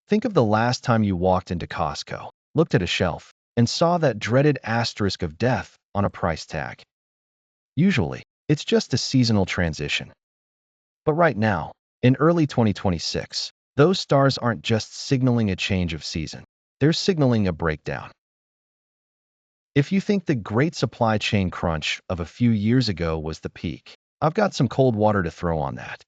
Think of the last time you walked into Costco, looked at a shelf, and saw that dreaded asterisk of death on a price tag. Usually, it's just a seasonal transition. But right now, in early 2026, those stars aren't just signaling a change of season. They're signaling a breakdown. If you think the great supply chain crunch of a few years ago was the peak, I've got some cold water to throw on that.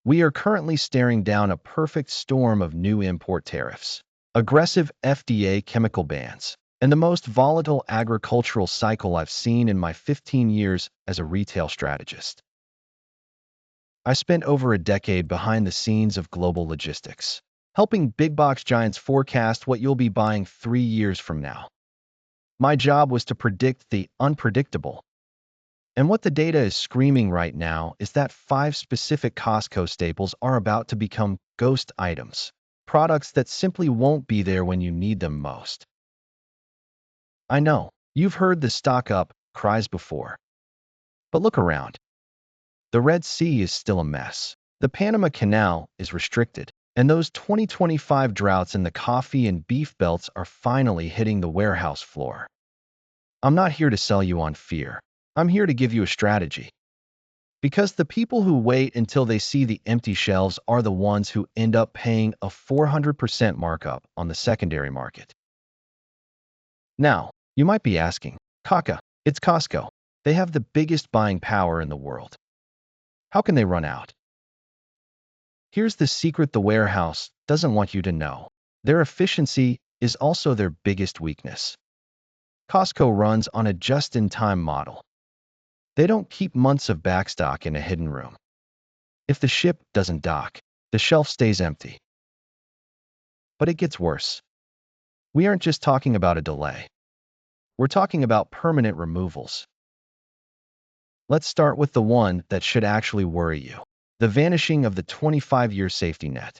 We are currently staring down a perfect storm of new import tariffs, aggressive FDA chemical bans, and the most volatile agricultural cycle I've seen in my 15 years as a retail strategist. I spent over a decade behind the scenes of global logistics, helping big box giants forecast what you'll be buying 3 years from now. My job was to predict the unpredictable. And what the data is screaming right now is that 5 specific Costco staples are about to become ghost items, products that simply won't be there when you need them most. I know, you've heard the stock up cries before. But look around. The Red Sea is still a mess. The Panama Canal is restricted, and those 2025 droughts in the coffee and beef belts are finally hitting the warehouse floor. I'm not here to sell you on fear. I'm here to give you a strategy. Because the people who wait until they see the empty shelves are the ones who end up paying a 400% markup on the secondary market. Now, you might be asking, Kaka, it's Costco. They have the biggest buying power in the world. How can they run out? Here's the secret the warehouse doesn't want you to know. Their efficiency is also their biggest weakness. Costco runs on a just-in-time model. They don't keep months of backstock in a hidden room. If the ship doesn't dock, the shelf stays empty. But it gets worse. We aren't just talking about a delay. We're talking about permanent removals. Let's start with the one that should actually worry you: the vanishing of the 25-year safety net.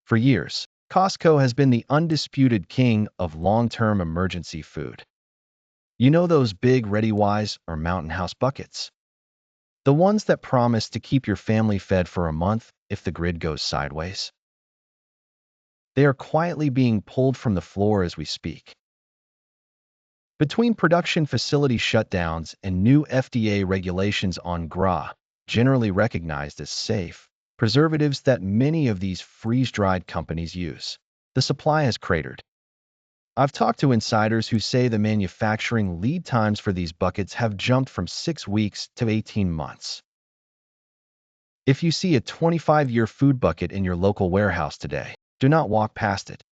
For years, Costco has been the undisputed king of long-term emergency food. You know those big ReadyWise or Mountain House buckets? The ones that promise to keep your family fed for a month if the grid goes sideways? They are quietly being pulled from the floor as we speak. Between production facility shutdowns and new FDA regulations on GRA, generally recognized as safe, preservatives that many of these freeze-dried companies use, the supply has cratered. I've talked to insiders who say the manufacturing lead times for these buckets have jumped from 6 weeks to 18 months. If you see a 25-year food bucket in your local warehouse today, do not walk past it.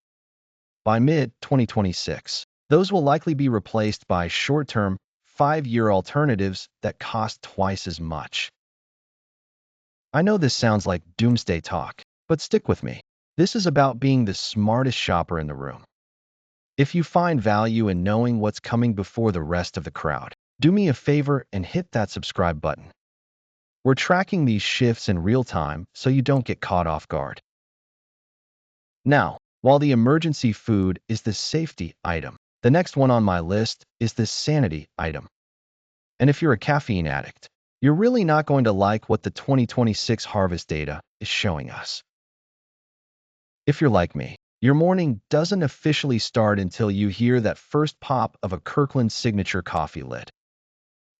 By mid-2026, those will likely be replaced by short-term, 5-year alternatives that cost twice as much. I know this sounds like doomsday talk, but stick with me. This is about being the smartest shopper in the room. If you find value in knowing what's coming before the rest of the crowd, do me a favor and hit that subscribe button. We're tracking these shifts in real time so you don't get caught off guard. Now, while the emergency food is the safety item, the next one on my list is the sanity item. And if you're a caffeine addict, you're really not going to like what the 2026 harvest data is showing us. If you're like me, your morning doesn't officially start until you hear that first pop of a Kirkland signature coffee lid.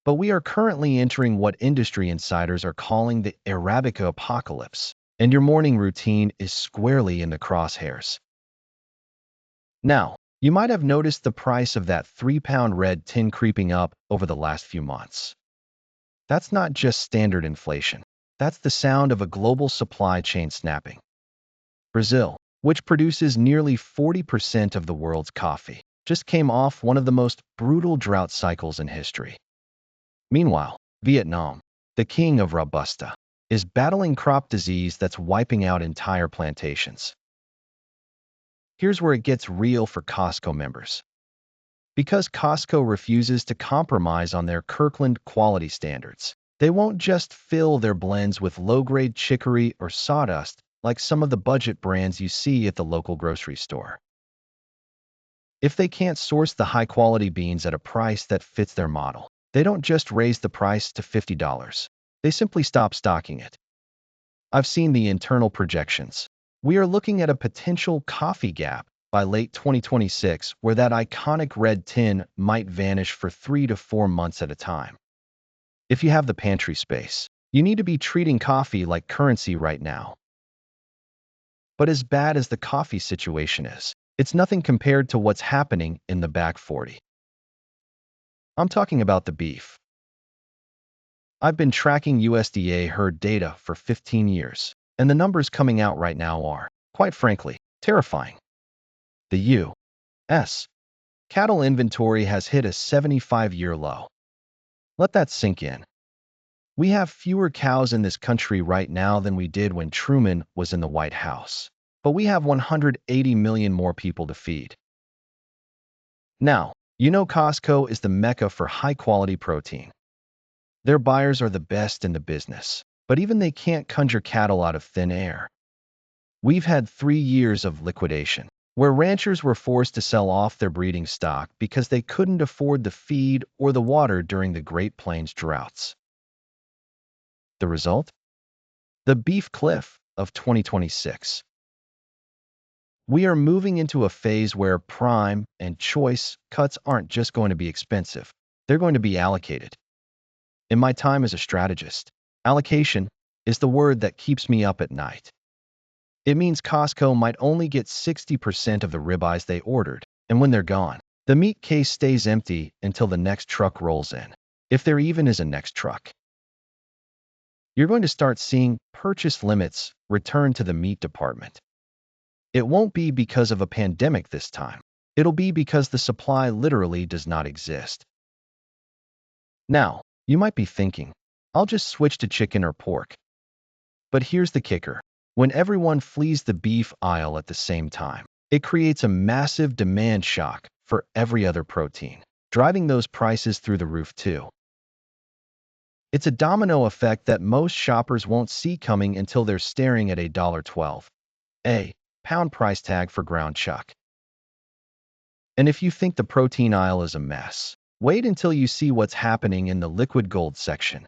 But we are currently entering what industry insiders are calling the Arabica apocalypse, and your morning routine is squarely in the crosshairs. Now, you might have noticed the price of that 3-pound red tin creeping up over the last few months. That's not just standard inflation. That's the sound of a global supply chain snapping. Brazil, which produces nearly 40% of the world's coffee, just came off one of the most brutal drought cycles in history. Meanwhile, Vietnam, the king of Robusta, is battling crop disease that's wiping out entire plantations. Here's where it gets real for Costco members. Because Costco refuses to compromise on their Kirkland quality standards, they won't just fill their blends with low-grade chicory or sawdust like some of the budget brands you see at the local grocery store. If they can't source the high-quality beans at a price that fits their model, they don't just raise the price to $50. They simply stop stocking it. I've seen the internal projections. We are looking at a potential coffee gap by late 2026 where that iconic red tin might vanish for 3 to 4 months at a time. If you have the pantry space, you need to be treating coffee like currency right now. But as bad as the coffee situation is, it's nothing compared to what's happening in the back 40. I'm talking about the beef. I've been tracking USDA herd data for 15 years, and the numbers coming out right now are, quite frankly, terrifying. The U.S. cattle inventory has hit a 75-year low. Let that sink in. We have fewer cows in this country right now than we did when Truman was in the White House, but we have 180 million more people to feed. Now, you know Costco is the mecca for high-quality protein. Their buyers are the best in the business, but even they can't conjure cattle out of thin air. We've had 3 years of liquidation, where ranchers were forced to sell off their breeding stock because they couldn't afford the feed or the water during the Great Plains droughts. The result? The beef cliff of 2026. We are moving into a phase where prime and choice cuts aren't just going to be expensive, they're going to be allocated. In my time as a strategist, allocation is the word that keeps me up at night. It means Costco might only get 60% of the ribeyes they ordered, and when they're gone, the meat case stays empty until the next truck rolls in, if there even is a next truck. You're going to start seeing purchase limits return to the meat department. It won't be because of a pandemic this time. It'll be because the supply literally does not exist. Now, you might be thinking, I'll just switch to chicken or pork. But here's the kicker. When everyone flees the beef aisle at the same time, it creates a massive demand shock for every other protein, driving those prices through the roof too. It's a domino effect that most shoppers won't see coming until they're staring at a $1.12 a pound price tag for ground chuck. And if you think the protein aisle is a mess, wait until you see what's happening in the liquid gold section.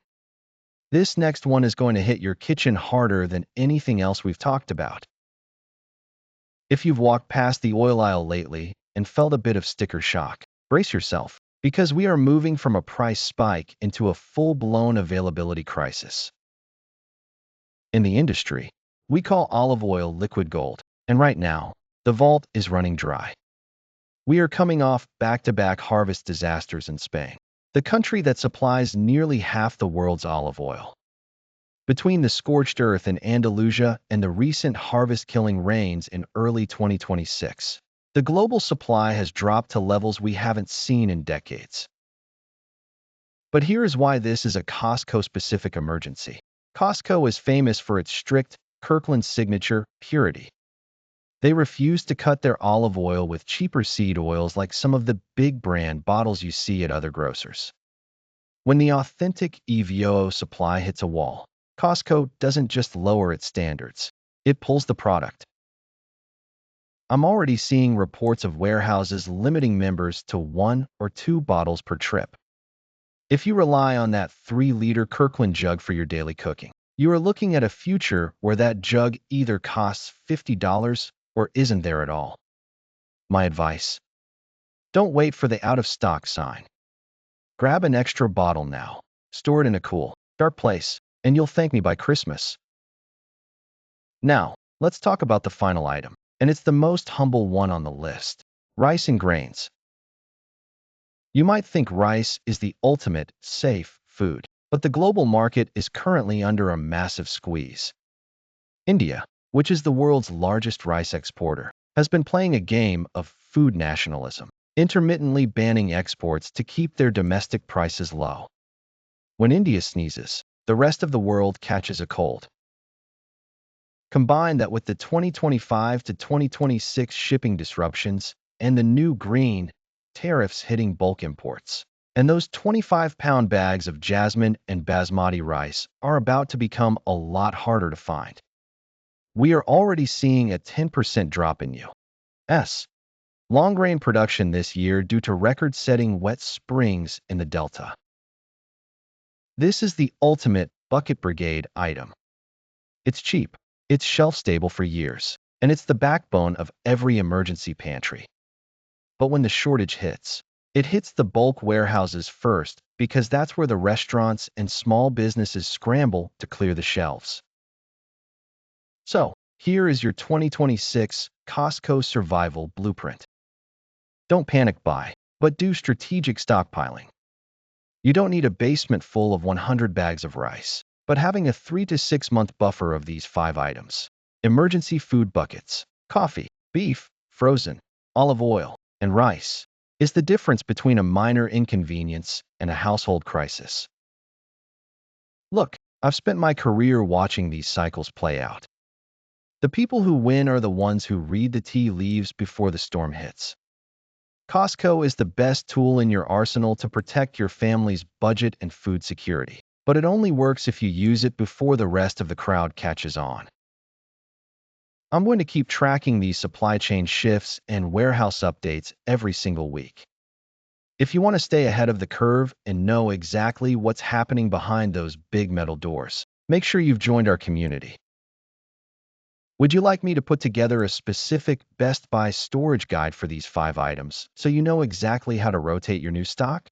This next one is going to hit your kitchen harder than anything else we've talked about. If you've walked past the oil aisle lately and felt a bit of sticker shock, brace yourself, because we are moving from a price spike into a full-blown availability crisis. In the industry, we call olive oil liquid gold, and right now, the vault is running dry. We are coming off back-to-back harvest disasters in Spain, the country that supplies nearly half the world's olive oil. Between the scorched earth in Andalusia and the recent harvest-killing rains in early 2026, the global supply has dropped to levels we haven't seen in decades. But here is why this is a Costco-specific emergency. Costco is famous for its strict Kirkland signature purity. They refuse to cut their olive oil with cheaper seed oils like some of the big brand bottles you see at other grocers. When the authentic EVO supply hits a wall, Costco doesn't just lower its standards, it pulls the product. I'm already seeing reports of warehouses limiting members to 1 or 2 bottles per trip. If you rely on that 3-liter Kirkland jug for your daily cooking, you are looking at a future where that jug either costs $50 or isn't there at all. My advice: don't wait for the out-of-stock sign. Grab an extra bottle now, store it in a cool, dark place, and you'll thank me by Christmas. Now, let's talk about the final item, and it's the most humble one on the list: rice and grains. You might think rice is the ultimate safe food, but the global market is currently under a massive squeeze. India, which is the world's largest rice exporter, has been playing a game of food nationalism, intermittently banning exports to keep their domestic prices low. When India sneezes, the rest of the world catches a cold. Combine that with the 2025 to 2026 shipping disruptions and the new green tariffs hitting bulk imports, and those 25-pound bags of jasmine and basmati rice are about to become a lot harder to find. We are already seeing a 10% drop in U.S. long grain production this year due to record-setting wet springs in the Delta. This is the ultimate bucket brigade item. It's cheap, it's shelf-stable for years, and it's the backbone of every emergency pantry. But when the shortage hits, it hits the bulk warehouses first because that's where the restaurants and small businesses scramble to clear the shelves. So, here is your 2026 Costco survival blueprint. Don't panic buy, but do strategic stockpiling. You don't need a basement full of 100 bags of rice, but having a 3 to 6 month buffer of these 5 items. Emergency food buckets, coffee, beef, frozen, olive oil, and rice is the difference between a minor inconvenience and a household crisis. Look, I've spent my career watching these cycles play out. The people who win are the ones who read the tea leaves before the storm hits. Costco is the best tool in your arsenal to protect your family's budget and food security, but it only works if you use it before the rest of the crowd catches on. I'm going to keep tracking these supply chain shifts and warehouse updates every single week. If you want to stay ahead of the curve and know exactly what's happening behind those big metal doors, make sure you've joined our community. Would you like me to put together a specific Best Buy storage guide for these 5 items so you know exactly how to rotate your new stock?